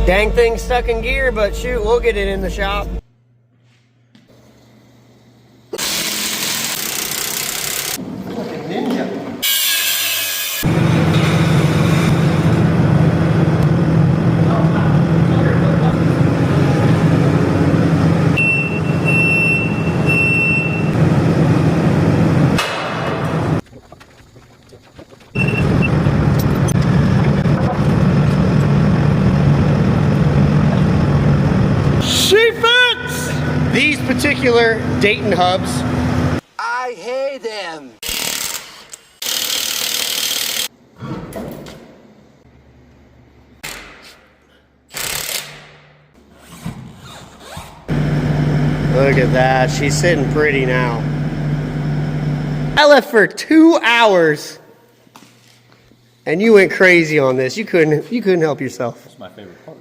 Dang thing's stuck in gear, but shoot, we'll get it in the shop. Like a ninja. These particular Dayton hubs, I hate them. Look at that, she's sitting pretty now. I left for 2 hours and you went crazy on this. You couldn't help yourself. That's my favorite part.